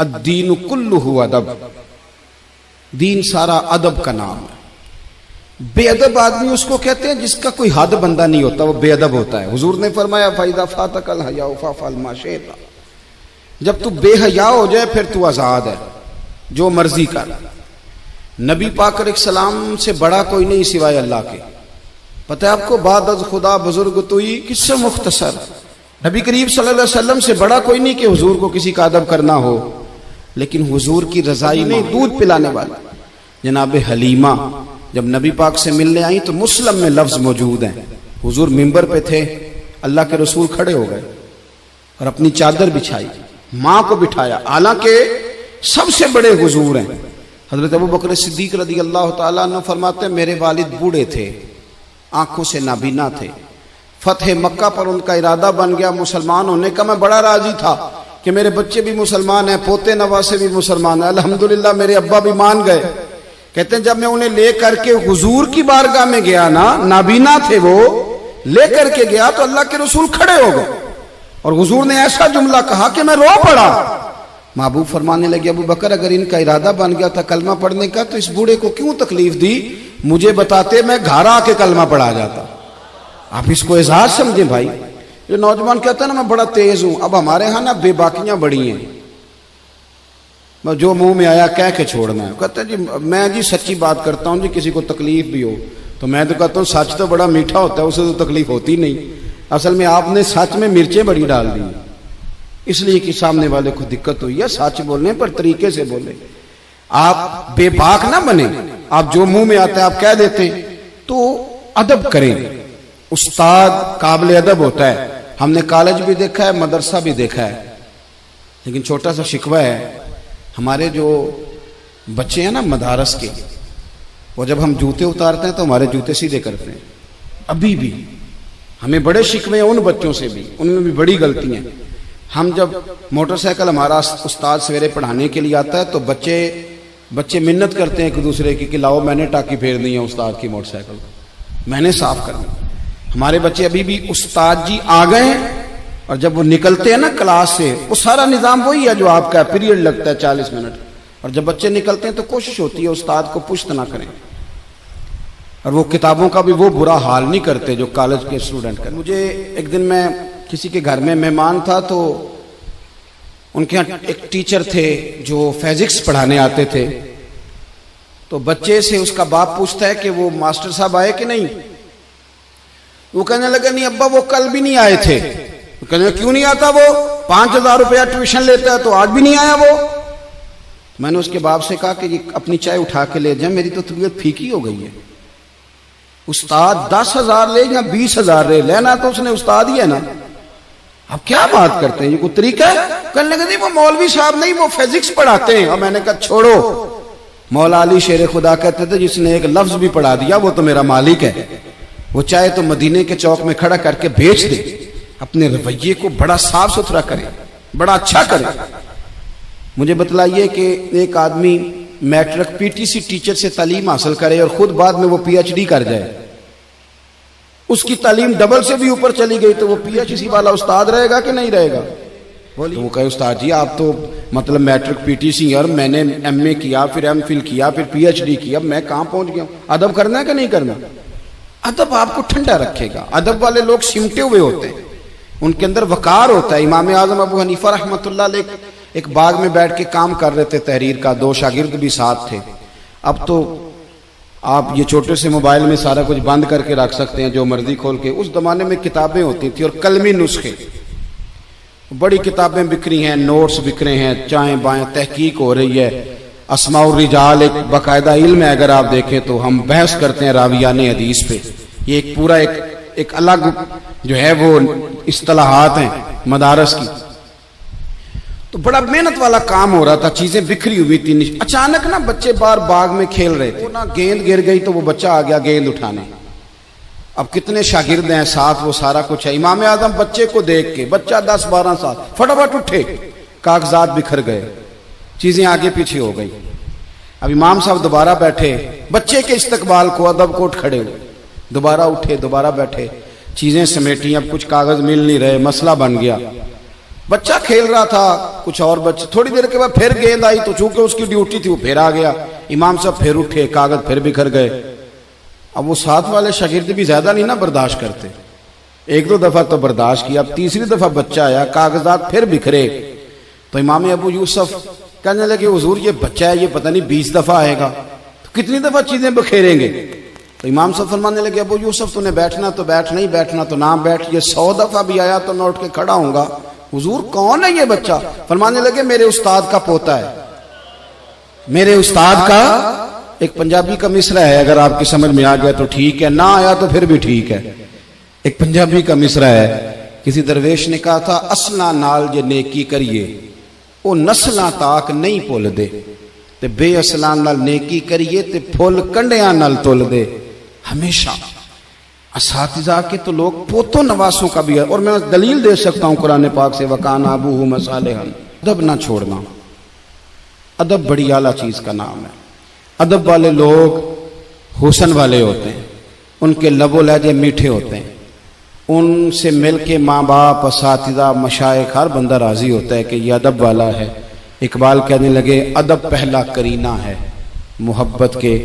الدین کلہ ادب، دین سارا ادب کا نام ہے۔ بے ادب آدمی اس کو کہتے ہیں جس کا کوئی حد بندہ نہیں ہوتا، وہ بے ادب ہوتا ہے۔ حضور نے فرمایا فَإِذَا فَاتَكَ الْحَيَاءُ فَافْعَلْ مَا شِئْتَ، جب تو بے حیا ہو جائے پھر تو آزاد ہے، جو مرضی کر۔ نبی پاک علیہ السلام سے بڑا کوئی نہیں سوائے اللہ کے۔ پتہ ہے آپ کو، بعد از خدا بزرگ توئی کس سے مختصر، نبی کریم صلی اللہ علیہ وسلم سے بڑا کوئی نہیں کہ حضور کو کسی کا ادب کرنا ہو۔ لیکن حضور کی رضائی میں دودھ پلانے والا جناب حلیمہ جب نبی پاک سے ملنے آئیں تو مسلم میں لفظ موجود ہیں، حضور ممبر پہ تھے، اللہ کے رسول کھڑے ہو گئے اور اپنی چادر بچھائی، ماں کو بٹھایا، حالانکہ سب سے بڑے حضور ہیں۔ حضرت ابوبکر صدیق رضی اللہ تعالیٰ عنہ فرماتے ہیں میرے والد بوڑھے تھے، آنکھوں سے نابینا تھے، فتح مکہ پر ان کا ارادہ بن گیا مسلمان ہونے کا۔ میں بڑا راضی تھا کہ میرے بچے بھی مسلمان ہیں، پوتے نواسے بھی مسلمان ہیں، الحمدللہ میرے ابا بھی مان گئے۔ کہتے ہیں جب میں انہیں لے کر کے حضور کی بارگاہ میں گیا نا، نابینا تھے وہ، لے کر کے گیا تو اللہ کے رسول کھڑے ہو گئے اور حضور نے ایسا جملہ کہا کہ میں رو پڑا۔ محبوب فرمانے لگے ابو بکر اگر ان کا ارادہ بن گیا تھا کلمہ پڑھنے کا تو اس بوڑھے کو کیوں تکلیف دی، مجھے بتاتے میں گھر آ کے کلمہ پڑھا جاتا۔ آپ اس کو اعزاز سمجھیں بھائی۔ جو نوجوان کہتا ہے نا میں بڑا تیز ہوں، اب ہمارے ہاں نا بے باکیاں بڑی ہیں، جو منہ میں آیا کہہ کے چھوڑنا ہے۔ کہتا ہے جی میں جی سچی بات کرتا ہوں، جی کسی کو تکلیف بھی ہو تو میں تو کہتا ہوں سچ تو بڑا میٹھا ہوتا ہے، اسے تو تکلیف ہوتی نہیں۔ اصل میں آپ نے سچ میں مرچیں بڑی ڈال دی، اس لیے کہ سامنے والے کو دقت ہوئی ہے۔ سچ بولنے پر طریقے سے بولے، آپ بے باک نہ بنے، آپ جو منہ میں آتا ہے آپ کہہ دیتے، تو ادب کریں۔ استاد قابل ادب ہوتا ہے، ہم نے کالج بھی دیکھا ہے، مدرسہ بھی دیکھا ہے، لیکن چھوٹا سا شکوہ ہے، ہمارے جو بچے ہیں نا مدارس کے، وہ جب ہم جوتے اتارتے ہیں تو ہمارے جوتے سیدھے کرتے ہیں۔ ابھی بھی ہمیں بڑے شکوے ہیں ان بچوں سے بھی، ان میں بھی بڑی غلطی ہیں۔ ہم جب موٹر سائیکل ہمارا استاد سویرے پڑھانے کے لیے آتا ہے تو بچے منت کرتے ہیں ایک دوسرے کی کہ لاؤ میں نے ٹاکی پھیرنی ہے استاد کی موٹر سائیکل کو، میں نے صاف کرنا۔ ہمارے بچے ابھی بھی استاد جی آ گئے ہیں، اور جب وہ نکلتے ہیں نا کلاس سے وہ سارا نظام وہی ہے جو آپ کا پیریڈ لگتا ہے 40 منٹ، اور جب بچے نکلتے ہیں تو کوشش ہوتی ہے استاد کو پشت نہ کریں، اور وہ کتابوں کا بھی وہ برا حال نہیں کرتے جو کالج کے اسٹوڈنٹ کرتے۔ مجھے ایک دن میں کسی کے گھر میں مہمان تھا تو ان کے یہاں ایک ٹیچر تھے جو فزکس پڑھانے آتے تھے، تو بچے سے اس کا باپ پوچھتا ہے کہ وہ ماسٹر صاحب آئے کہ نہیں؟ وہ کہنے لگا نہیں ابا وہ کل بھی نہیں آئے تھے۔ کہنے کیوں نہیں آتا، وہ 5000 روپیہ ٹیوشن لیتا ہے تو آج بھی نہیں آیا وہ۔ میں نے اس کے باپ سے کہا کہ یہ اپنی چائے اٹھا کے لے جائیں، میری تو طبیعت پھیکی ہو گئی ہے۔ استاد 10,000 لے یا 20,000 لے، لینا تو اس نے استاد ہی ہے نا، اب کیا بات کرتے ہیں، یہ کوئی طریقہ ہے؟ کہنے لگا نہیں وہ مولوی صاحب نہیں، وہ فزکس پڑھاتے ہیں۔ اور میں نے کہا چھوڑو، مولا علی شیر خدا کہتے تھے جس نے ایک لفظ بھی پڑھا دیا وہ تو میرا مالک ہے، وہ چاہے تو مدینے کے چوک میں کھڑا کر کے بیچ دے، اپنے رویے کو بڑا صاف ستھرا کرے، بڑا اچھا کرے۔ مجھے بتلائیے کہ ایک آدمی matric P T C teacher سے تعلیم حاصل کرے اور خود بعد میں وہ پی ایچ ڈی کر جائے، اس کی تعلیم ڈبل سے بھی اوپر چلی گئی تو وہ پی ایچ ڈی والا استاد رہے گا کہ نہیں رہے گا؟ وہ کہے استاد جی آپ تو مطلب میٹرک پی ٹی سی اور میں نے ایم اے کیا، پھر ایم فل کیا، پھر پی ایچ ڈی کیا، میں کہاں پہنچ گیا ہوں؟ ادب کرنا ہے کہ نہیں کرنا؟ ادب آپ کو ٹھنڈا رکھے گا۔ ادب والے لوگ سمٹے ہوئے ہوتے ہیں، ان کے اندر وقار ہوتا ہے۔ امام اعظم ابو حنیفہ رحمۃ اللہ علیہ ایک باغ میں بیٹھ کے کام کر رہے تھے تحریر کا، 2 شاگرد بھی ساتھ تھے۔ اب تو آپ یہ چھوٹے سے موبائل میں سارا کچھ بند کر کے رکھ سکتے ہیں، جو مرضی کھول کے۔ اس زمانے میں کتابیں ہوتی تھیں اور قلمی نسخے، بڑی کتابیں بک رہی ہیں، نوٹس بک رہے ہیں، چائیں بائیں تحقیق ہو رہی ہے۔ اسماء الرجال ایک باقاعدہ علم ہے، اگر آپ دیکھیں تو ہم بحث کرتے ہیں راویان حدیث پہ، یہ ایک پورا ایک الگ جو ہے وہ اصطلاحات ہیں مدارس کی۔ تو بڑا محنت والا کام ہو رہا تھا، چیزیں بکھری ہوئی تھی۔ اچانک نا بچے باہر باغ میں کھیل رہے تھے، گیند گر گئی تو وہ بچہ آ گیا گیند اٹھانے۔ اب کتنے شاگرد ہیں ساتھ، وہ سارا کچھ ہے۔ امام اعظم بچے کو دیکھ کے، بچہ 10-12 سال، فٹافٹ اٹھے، کاغذات بکھر گئے، چیزیں آگے پیچھے ہو گئی۔ اب امام صاحب دوبارہ بیٹھے، بچے کے استقبال کو ادب کو اٹھ کھڑے ہوئے، دوبارہ اٹھے، دوبارہ بیٹھے، چیزیں سمیٹی، اب کچھ کاغذ مل نہیں رہے، مسئلہ بن گیا۔ بچہ کھیل رہا تھا، کچھ اور بچے، تھوڑی دیر کے بعد پھر گیند آئی تو چونکہ اس کی ڈیوٹی تھی وہ پھر آ گیا، امام صاحب پھر اٹھے، کاغذ پھر بکھر گئے۔ اب وہ ساتھ والے شاگرد بھی زیادہ نہیں نا برداشت کرتے، ایک دو دفعہ تو برداشت کیا، اب تیسری دفعہ بچہ آیا، کاغذات پھر بکھرے، تو امام ابو یوسف کہنے لگے حضور یہ بچہ ہے، یہ پتہ نہیں 20 دفعہ آئے گا، تو کتنی دفعہ چیزیں بکھیریں گے؟ تو امام صاحب فرمانے لگے ابو یوسف تو نے بیٹھنا تو بیٹھ، نہیں بیٹھنا تو نہ بیٹھ، یہ 100 دفعہ بھی آیا تو میں اٹھ کے کھڑا ہوں گا۔ حضور کون ہے یہ بچہ؟ فرمانے لگے میرے استاد کا پوتا ہے، میرے استاد کا۔ ایک پنجابی کا مصرع ہے، اگر آپ کی سمجھ میں آ گیا تو ٹھیک ہے، نہ آیا تو پھر بھی ٹھیک ہے۔ ایک پنجابی کا مصرع ہے، کسی درویش نے کہا تھا اصلاں نال جے نیکی کریے او نسلاں تاک نہیں بھول دے، تے بے اصلاں نال نیکی کریے تے پھول کنڈیاں نال تول دے۔ ہمیشہ اساتذہ کے تو لوگ پوتوں نواسوں کا بھی ہے، اور میں دلیل دے سکتا ہوں قرآن پاک سے، وَكَانَ أَبُوهُمَا صَالِحًا۔ ادب نہ چھوڑنا، ادب بڑی اعلیٰ چیز کا نام ہے۔ ادب والے لوگ حسن والے ہوتے ہیں، ان کے لب و لہجے میٹھے ہوتے ہیں، ان سے مل کے ماں باپ، اساتذہ، مشائخ، ہر بندہ راضی ہوتا ہے کہ یہ ادب والا ہے۔ اقبال کہنے لگے ادب پہلا کرینہ ہے محبت کے